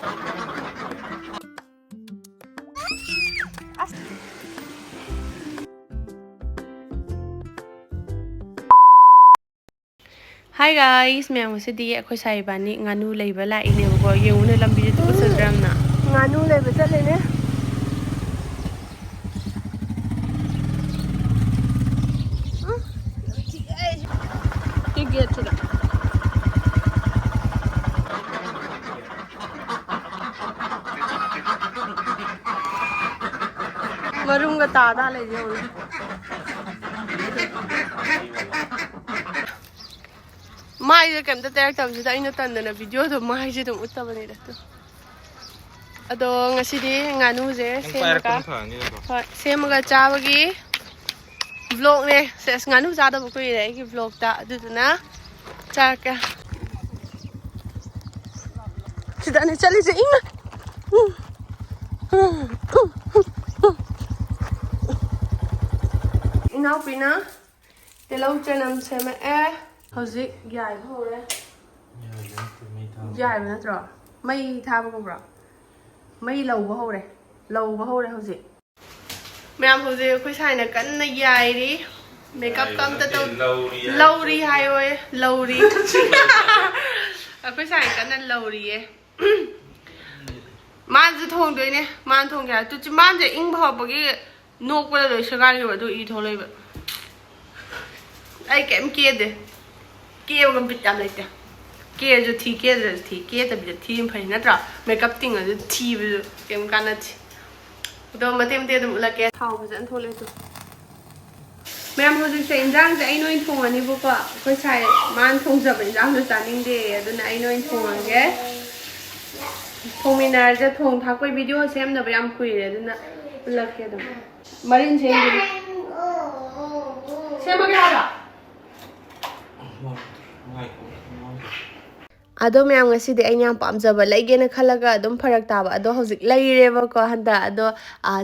Hi guys, ma'am ngasi akoy sa ibani nganu leiba laine ko yewne lambi tu sadram na nganu leiba chalene get to the marunga tada le je mai je kam ta ter tam je da ina tan na video to mai je dum utta bani da to ado ngasi di nganu je semaga hoi semaga chabagi vlog ne ses nganu za da ko ire ki vlog ta adu na chaka sida ne chali je ina ina pina telau chanam sema hojik yai hore yai na tro mai tha ba ko bro mai lầu ba hore hojik ma'am hojik khoi sai na kan na yai ri makeup kam ta to lâu ri hai oi lâu ri khoi sai kan na lâu ri e man ju thong doi ne man thong ya tu chi man je ing ba ba gi nok ba loi saga ri ba du I tho loi ba ai kem ke de ke ba bit tam lai ta ke ju thi ke ta bi thi phai na tra makeup ting a ju thi bi kem kan na thi do ma tem te dum la ke thau ba jan tho le tu ma'am ho ju se injang je ai noi thong ani bu ko khoi sai man thong ja ba injang lu ta ning de adu na ai noi thong an ge thong mi na je thong tha koi video sem na ba yam kui re adu na la ke dum marin se ni sem ma ga ado ma'am ngasi de ai nyam pam jaba laige na khalaga adum pharak taba ado hojik laire ba ko handa ado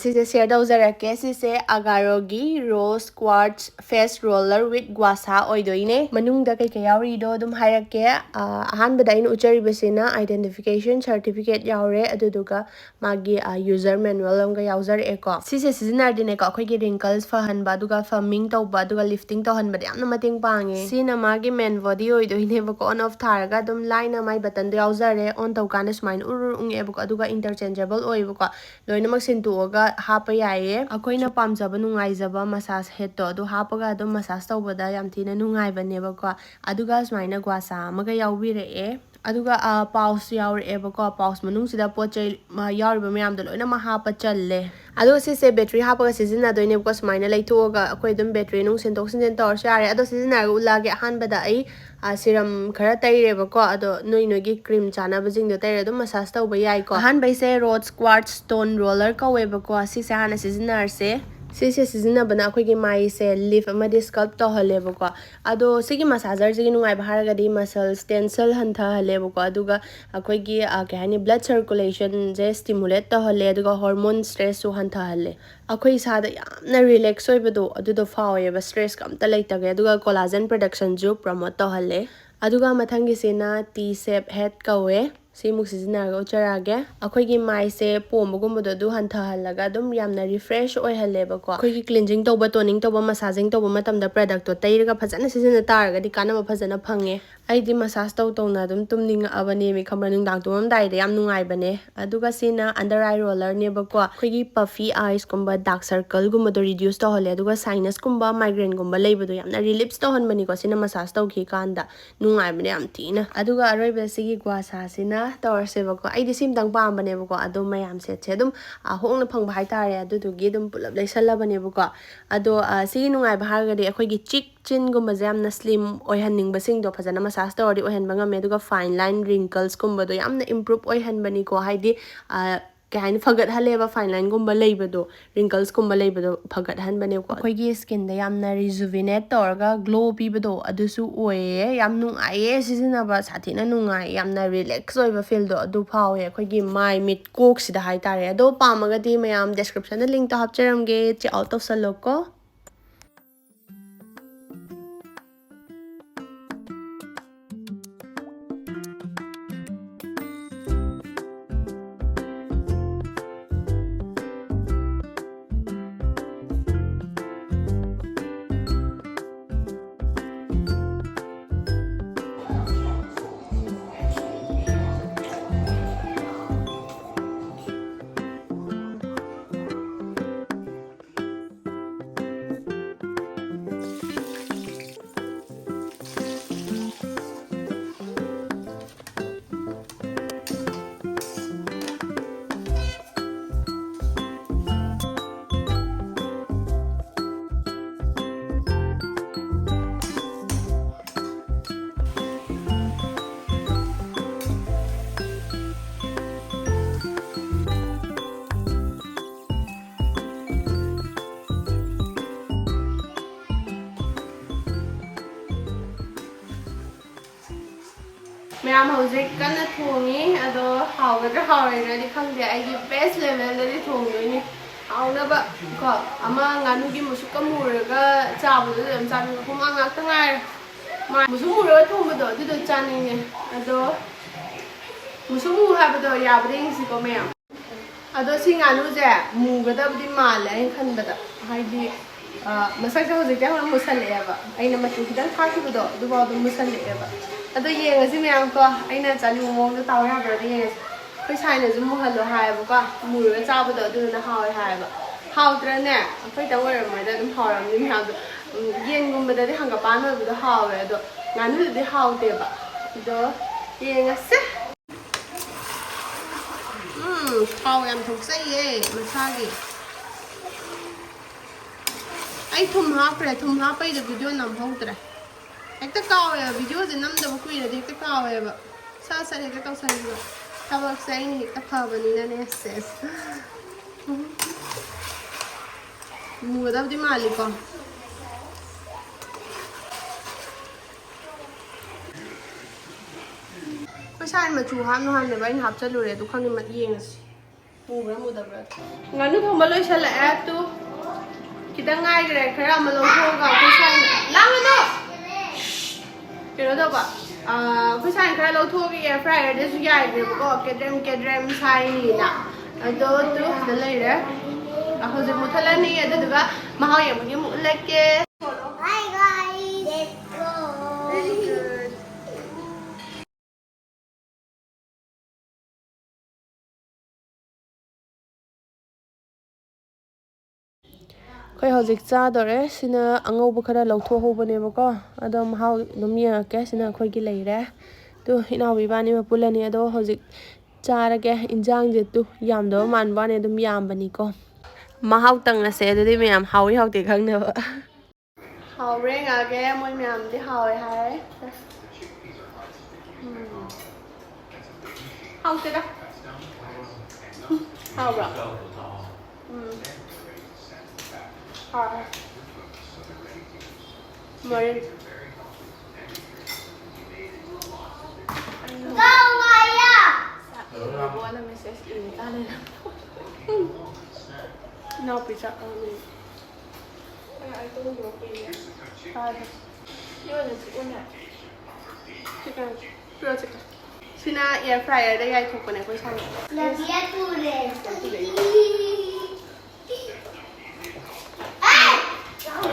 si se share dau jara ke si se agaro gi rose quartz face roller with guasa oidoine manung da kai kai yauri do dum hairak ke ahan bada in uchari besina identification certificate yaure adu duga magi user manual am ga user e ko si se seasonar dine ko khoi gi wrinkles fa han ba duga firming tau ba duga lifting to han ba yamna mating pange sina magi main body oidoine ba ko on off tharaga dum line mai button do yauzare on tau kana smain urur unge bu aduga interchangeable oi bu ko loina mak sin tuoga hapa yaye akoina pamjaba nungai jaba massage head to do hapaga do massage tawbada yam thina nungai bane ba ko aduga smaina gwasa amaga yaubire e aduga pause yaur e ba ko pause manung sida pochai yaur ba mayam do loina ma hapa challe ado si se battery hapaga season doine ko smaina leithoga akoi dum battery nung sin tok sin tor share ado season ulage han bada ai serum khara taire ba ko ado noi gi cream chana bajing do taire dum massage taw ba yai ko han bai se rose quartz stone roller ka we ba ko si se hana seasonar se si se season bana akoi gi mai se leaf amadi sculpt to hale ba ko ado sigi massager sigi nungai ba har ga di muscles tensile han tha hale ba ko aduga akoi gi ka hani blood circulation je stimulate to hale aduga hormone stress su han tha hale akoi sa da yamna relax oi ba do adu do fawe ba stress kam ta laita ge aduga collagen production ju promote to hale aduga mathangi sena T shape head kawe si muk seasonal ucharage akoi gi mai se pomgum do du han tha halaga dum yamna refresh oi hale ba ko akoi gi cleansing to ba toning to ba massaging to ba matam da product to tairaga phajana season taraga di kana ma phajana phange ai di massage to na dum tumning abane mi khamra ning dang tumam dai da yam nungai bane aduga sina under eye roller ne ba ko akoi gi puffy eyes kumba dark circle gum do reduce to hale aduga sinus kumba migraine gumba leiba do yamna relief to han bani ko sina massage to ki kanda nungai bane yam tina aduga aroi ba sigi gwasa sina tawse ba ko ai di sim dang pam bane ba ko ado mayam set che dum hong na phang ba hai tare adu du gi dum pulap laisala bane ba ko ado sigi nungai ba har ga di akoi gi chick chin gumba jam na slim oi hanning ba sing do phajana massage to di oi han banga me duga fine line wrinkles kumba do yamna improve oi han bani ko hai di kain fagat haleba fine line gumba leibado wrinkles gumba leibado fagat han bane ko akoi gi skin da yamna rejuvenate torga glow pibado adusu oye yam nungai seasona ba sathina nungai yamna relax oi ba feel do adu phawe akoi gi mai mit kok sida hai tare ado pamaga di mayam description da link to hapcharam ge che out of saloko ꯃꯌꯥꯝ ꯍꯧꯖꯤꯛ ꯀꯟꯅ ꯊꯣꯡꯉꯤ ꯑꯗꯣ ꯍꯥꯎꯒꯗ꯭ꯔꯥ ꯍꯥꯎꯔꯣꯏꯗ꯭ꯔꯗꯤ ꯈꯪꯗꯦ ꯑꯩꯒꯤ ꯕꯦꯁ ꯂꯦꯚꯦꯜꯗꯗꯤ ꯊꯣꯡꯗꯣꯏꯅꯤ ꯍꯥꯎꯅꯕ ꯀꯣ ꯑꯃ ꯉꯥꯅꯨꯒꯤ ꯃꯨꯁꯨꯛꯀ ꯃꯨꯔꯒ ꯆꯥꯕꯗꯨ ꯑꯗꯨꯝ ꯆꯥꯅꯤꯡꯉꯦ ꯍꯨꯃꯥꯡ ꯉꯥꯛꯇ ꯉꯥꯏꯔꯦ ꯃꯨꯁꯨꯛ ꯃꯨꯔꯒ ꯊꯣꯡꯕꯗꯣ ꯑꯗꯨꯗꯣ ꯆꯥꯅꯤꯡꯉꯦ ꯑꯗꯣ ꯃꯨꯁꯨꯛ ꯃꯨ ꯍꯥꯏꯕꯗꯣ ꯌꯥꯕ꯭ꯔꯥ ꯌꯦꯡꯁꯤꯀꯣ ꯃꯌꯥꯝ ꯑꯗꯣ ꯁꯤ ꯉꯥꯅꯨꯁꯦ ꯃꯨꯒꯗꯕꯗꯤ ꯃꯥꯜꯂꯦ ꯑꯩꯅ ꯈꯟꯕꯗ ꯍꯥꯏꯗꯤ ꯃꯁꯛꯁꯦ ꯍꯧꯖꯤꯛꯇꯤ ꯍꯧꯅ ꯃꯨꯁꯜꯂꯛꯑꯦꯕ ꯑꯩꯅ ꯃꯆꯨ ꯈꯤꯇꯪ ꯊꯥꯛꯈꯤꯕꯗꯣ ꯑꯗꯨꯐꯥꯎ ꯑꯗꯨꯝ ꯃꯨꯁꯜꯂꯛꯑꯦꯕ ꯑꯗꯣ ꯌꯦꯡꯉꯁꯤ ꯃꯌꯥꯝ ꯀꯣ ꯑꯩꯅ ꯆꯥꯅꯤꯡꯕ ꯃꯑꯣꯡꯗ ꯇꯥꯎ ꯌꯥꯕ꯭ꯔꯥꯗꯤ ꯌꯦꯡꯉꯁꯤ ꯑꯩꯈꯣꯏ ꯁꯥꯏꯅꯁꯨ ꯃꯨꯍꯜꯂꯣ ꯍꯥꯏꯌꯦꯕꯀꯣ ꯃꯨꯔꯒ ꯆꯥꯕꯗꯣ ꯑꯗꯨꯗꯨꯅ ꯍꯥꯎꯋꯦ ꯍꯥꯏꯌꯦꯕ ꯍꯥꯎꯇ꯭ꯔꯅꯦ ꯑꯩꯈꯣꯏꯇꯪ ꯑꯣꯏꯔꯝꯃꯣꯏꯗ ꯑꯗꯨꯝ ꯍꯥꯎꯔꯝꯅꯤ ꯃꯌꯥꯝꯗꯣ ꯌꯦꯟꯒꯨꯝꯕꯗꯗꯤ ꯍꯪꯒꯄꯥꯟ ꯑꯣꯏꯕꯗꯣ ꯍꯥꯎꯋꯦ ꯑꯗꯣ ꯉꯥꯅꯨꯗꯗꯤ ꯍꯥꯎꯇꯦꯕ ꯑꯗꯣ ꯌꯦꯡꯉꯁꯦ ꯊꯥꯎ ꯌꯥꯝ ꯊꯣꯛꯆꯩꯌꯦ ꯃꯁꯥꯒꯤ ꯑꯩ ꯊꯨꯝ ꯍꯥꯞꯈ꯭ꯔꯦ ꯊꯨꯝ ꯍꯥꯞꯄꯩꯗ ꯚꯤꯗꯤꯑꯣ ꯅꯝꯍꯧꯗ꯭ꯔꯦ ꯍꯦꯛꯇ ꯀꯥꯎꯋꯦꯕ ꯚꯤꯗꯤꯑꯣꯁꯦ ꯅꯝꯗꯕ ꯀꯨꯏꯔꯗꯤ ꯍꯦꯛꯇ ꯀꯥꯎꯋꯦꯕ ꯁꯠ ꯍꯦꯛꯇ ꯇꯧꯁꯟꯈꯤꯕ ꯊꯕꯛꯁꯦ ꯑꯩꯅ ꯍꯦꯛꯇ ꯐꯕꯅꯤꯅꯅꯦ ꯁꯦꯁ ꯃꯨꯒꯗꯕꯗꯤ ꯃꯥꯜꯂꯤꯀꯣ ꯑꯩꯈꯣꯏ ꯁꯥꯏ ꯃꯆꯨ ꯍꯥꯞꯅꯨ ꯍꯥꯏꯅꯦꯕ ꯑꯩꯅ ꯍꯥꯞꯆꯜꯂꯨꯔꯦ ꯑꯗꯨ ꯈꯪꯗꯦ ꯌꯦꯡꯉꯁꯤ ꯃꯨꯕ꯭ꯔꯥ ꯃꯨꯗꯕ꯭ꯔꯥ ꯉꯥꯅꯨ ꯊꯣꯡꯕ ꯂꯣꯏꯁꯜꯂꯛꯑꯦ ꯇꯨ खितंग गायग्रे खरा अमा लौथोगा खुसाइन लांगनो केनो दबा खुसाइन खरा लौथोगी एयर फ्रायर देसु याइग्रेबको केड्रेम साइनिना अदो तु द लेरे अहोजे मुथलानी अदुगा महाव यमगी मुलेके hi guys let's go very good ꯑꯩꯈꯣꯏ ꯍꯧꯖꯤꯛ ꯆꯥꯗꯣꯔꯦ ꯁꯤꯅ ꯑꯉꯧꯕ ꯈꯔ ꯂꯧꯊꯣꯛꯍꯧꯕꯅꯦꯕꯀꯣ ꯑꯗꯣ ꯃꯍꯥꯎ ꯑꯗꯨꯝ ꯌꯦꯡꯉꯛꯀꯦ ꯁꯤꯅ ꯑꯩꯈꯣꯏꯒꯤ ꯂꯩꯔꯦ ꯇꯨ ꯏꯅꯥꯎꯕꯤ ꯏꯕꯥꯅꯤꯃ ꯄꯨꯜꯂꯅꯤ ꯑꯗꯣ ꯍꯧꯖꯤꯛ ꯆꯥꯔꯒꯦ ꯏꯟꯖꯥꯡꯁꯦ ꯇꯨ ꯌꯥꯝꯗꯕ ꯃꯥꯟꯕ ꯋꯥꯅꯤ ꯑꯗꯨꯝ ꯌꯥꯝꯕꯅꯤꯀꯣ ꯃꯍꯥꯎ ꯇꯪꯉꯁꯦ ꯑꯗꯨꯗꯤ ꯃꯌꯥꯝ ꯍꯥꯎꯋꯤ ꯍꯥꯎꯇꯦ ꯈꯪꯅꯕ ꯍꯥꯎꯕ꯭ꯔꯦ ꯉꯥꯒꯦ ꯃꯣꯏ ꯃꯌꯥꯝꯗꯤ ꯍꯥꯎꯋꯦ ꯍꯥꯏ ꯍꯥꯎꯇꯦꯗ ꯍꯥꯎꯕ꯭ꯔꯣ ꯍꯥꯎꯋꯦ 머리 Buona message in Italia. No, pizza only. I told you okay. You want to chicken? Chicken. Pure chicken. Sina air fryer da yai thok bane koi sang. La dia tu le.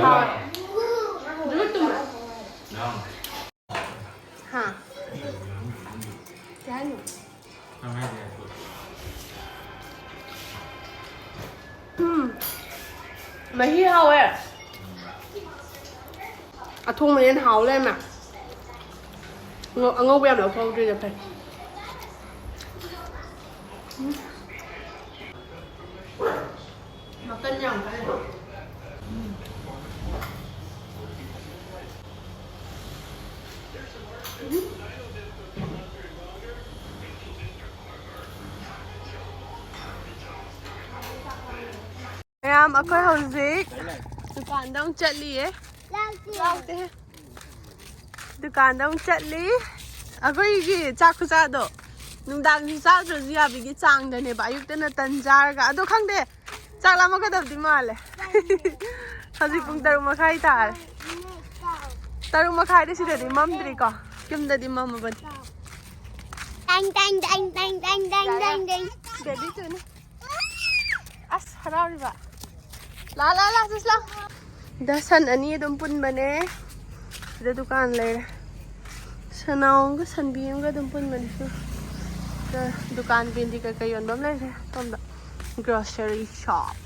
Hai. Dulu tu. Hả? Cái gì? Mà hi hao ấy. À thùng mình hao lên mà. Ngô bèo được không đi được phải. Mà cân nhầm cái này. Em ở coi hồng gì? Dukaan đông chali eh. Laute. Dukaan đông chali. Ở coi gì? Chak kusa do. Nung dang ni sa so ziya bigi chang da ne ba yuk ta na tan jar ga. Ado khang de. Chak lama ka dab di male. Hajik pung 3:30 tar. 3:30 de sida di mamdri ko. Kim da di mama ban. Dang dang dang dang dang dang dang dang. Dedi tu ne. As harau ba. La sus la. Dasan ani dum pun bane. Sida dukan le. Sanaung ka sanbiyam ka dum pun bane su. The dukan bindi ka kayon bam le tom da grocery shop.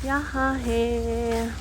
Yaha hai.